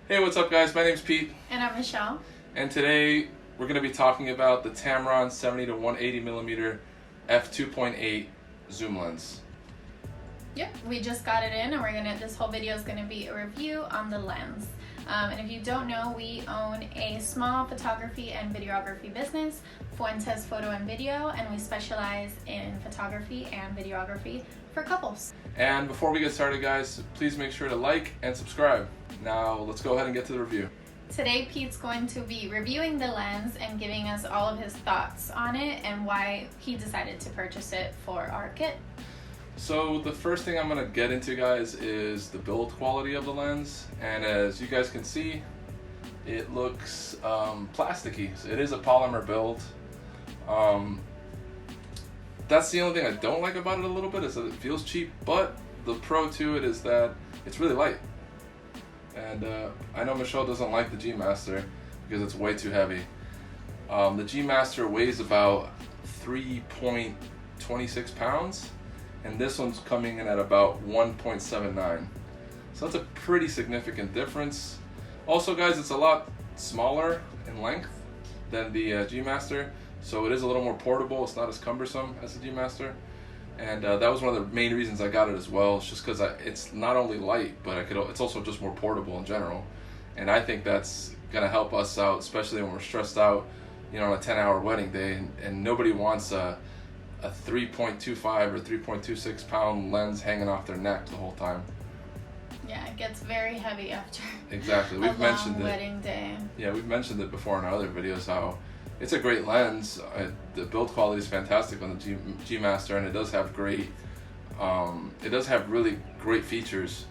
Hey, what's up guys? My name's Pete. And I'm Michelle. And today we're going to be talking about the Tamron 70-180mm f2.8 zoom lens. Yep, we just got it in and this whole video is gonna be a review on the lens. And if you don't know, we own a small photography and videography business, Fuentes Photo and Video, and we specialize in photography and videography for couples. And before we get started guys, please make sure to like and subscribe. Now let's go ahead and get to the review. Today Pete's going to be reviewing the lens and giving us all of his thoughts on it and why he decided to purchase it for our kit. So the first thing I'm going to get into guys is the build quality of the lens, and as you guys can see it looks plasticky. So it is a polymer build. That's the only thing I don't like about it a little bit, is that it feels cheap, but the pro to it is that it's really light. And I know Michelle doesn't like the G Master because it's way too heavy. The G Master weighs about 3.26 pounds. And this one's coming in at about 1.79. So that's a pretty significant difference. Also guys, it's a lot smaller in length than the G Master, so it is a little more portable. It's not as cumbersome as the G Master. And that was one of the main reasons I got it as well. It's just because it's not only light, but it's also just more portable in general. And I think that's gonna help us out, especially when we're stressed out, you know, on a 10-hour wedding day, and nobody wants a 3.25 or 3.26 pound lens hanging off their neck the whole time. Yeah, it gets very heavy after exactly. We've mentioned it. Wedding day. Yeah, we've mentioned it before in our other videos how it's a great lens. The build quality is fantastic on the G Master, and it does have great. It does have really great features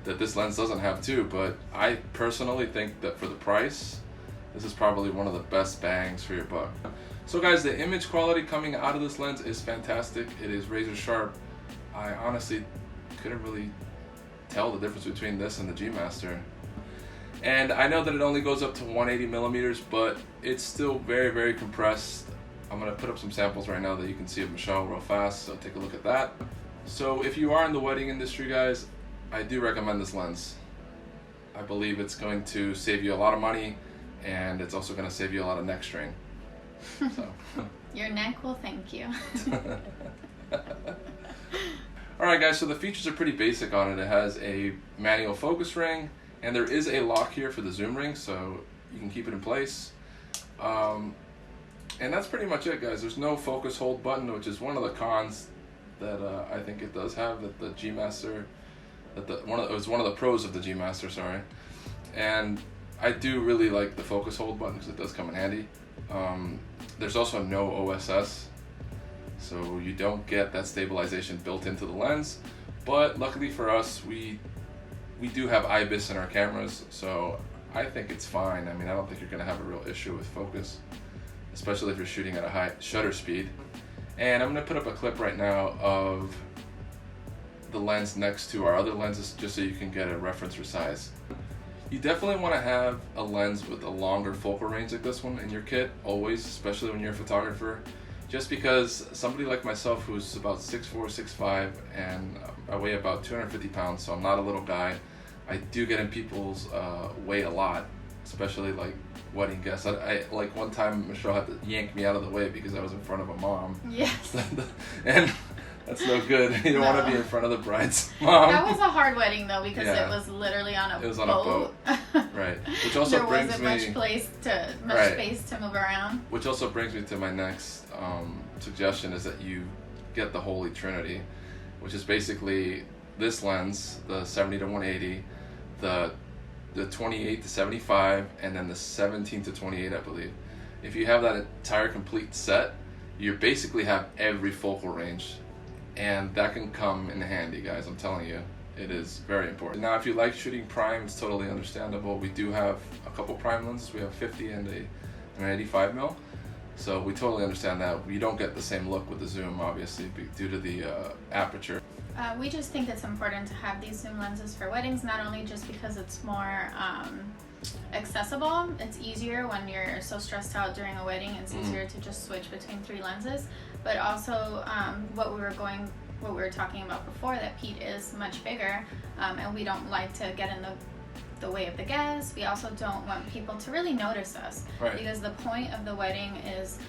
that this lens doesn't have too. But I personally think that for the price, this is probably one of the best bangs for your buck. So guys, the image quality coming out of this lens is fantastic. It is razor sharp. I honestly couldn't really tell the difference between this and the G Master. And I know that it only goes up to 180mm, but it's still very, very compressed. I'm gonna put up some samples right now that you can see of Michelle real fast, so take a look at that. So if you are in the wedding industry guys, I do recommend this lens. I believe it's going to save you a lot of money, and it's also gonna save you a lot of neck strain. So. Your neck will thank you. Alright guys, so the features are pretty basic on it. It has a manual focus ring, and there is a lock here for the zoom ring, so you can keep it in place. And that's pretty much it guys. There's no focus hold button, which is one of the cons that I think it does have, that the G Master, it was one of the pros of the G Master, sorry. And I do really like the focus hold button because it does come in handy. There's also no OSS, so you don't get that stabilization built into the lens, but luckily for us, we do have IBIS in our cameras, so I think it's fine. I mean, I don't think you're going to have a real issue with focus, especially if you're shooting at a high shutter speed. And I'm going to put up a clip right now of the lens next to our other lenses, just so you can get a reference for size. You definitely want to have a lens with a longer focal range like this one in your kit, always, especially when you're a photographer. Just because somebody like myself who's about 6'4", 6'5", and I weigh about 250 pounds, so I'm not a little guy. I do get in people's way a lot, especially like wedding guests. I like one time Michelle had to yank me out of the way because I was in front of a mom. Yes. And that's no good. You don't want to be in front of the bride's mom. That was a hard wedding though, because it was literally on a boat. It was on a boat. Right. Which also there brings wasn't me much space to move around. Which also brings me to my next suggestion, is that you get the Holy Trinity, which is basically this lens, the 70-180, the 28-75, and then the 17-28, I believe. If you have that entire complete set, you basically have every focal range. And that can come in handy, guys. I'm telling you, it is very important. Now, if you like shooting prime, it's totally understandable. We do have a couple prime lenses. We have 50 and an 85mm. So we totally understand that. You don't get the same look with the zoom, obviously, due to the aperture. We just think it's important to have these zoom lenses for weddings, not only just because it's more accessible. It's easier when you're so stressed out during a wedding. It's easier to just switch between 3 lenses, but also what we were talking about before, that Pete is much bigger, and we don't like to get in the the way of the guests. We also don't want people to really notice us, Right. because the point of the wedding is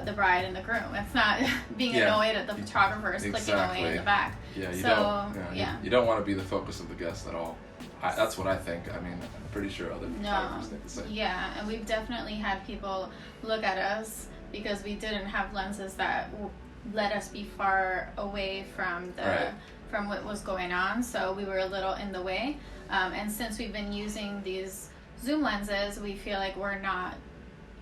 the bride and the groom. It's not being annoyed at the photographers clicking away in the back. Yeah, you So, don't. yeah. You don't want to be the focus of the guest at all. That's what I think. I mean, I'm pretty sure other photographers think the same. Yeah, and we've definitely had people look at us because we didn't have lenses that let us be far away from the from what was going on, so we were a little in the way. And since we've been using these zoom lenses, we feel like we're not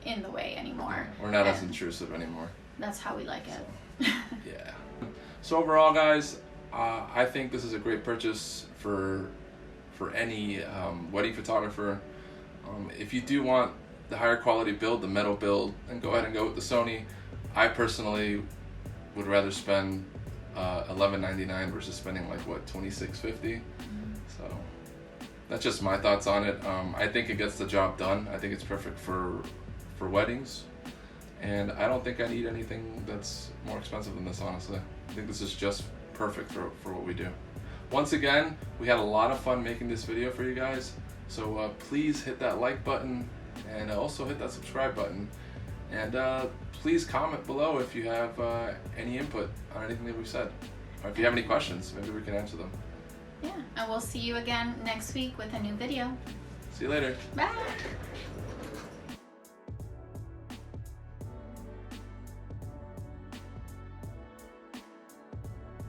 in the way anymore. We're not as intrusive anymore. That's how we like it. So, yeah. So overall, guys, I think this is a great purchase for any wedding photographer. If you do want the higher quality build, the metal build, then go ahead and go with the Sony. I personally would rather spend $11.99 versus spending like what, $26.50. So that's just my thoughts on it. I think it gets the job done. I think it's perfect for weddings, and I don't think I need anything that's more expensive than this, honestly. I think this is just perfect for what we do. Once again, we had a lot of fun making this video for you guys, so please hit that like button and also hit that subscribe button, and please comment below if you have any input on anything that we've said, or if you have any questions, maybe we can answer them. Yeah, and we'll see you again next week with a new video. See you later. Bye.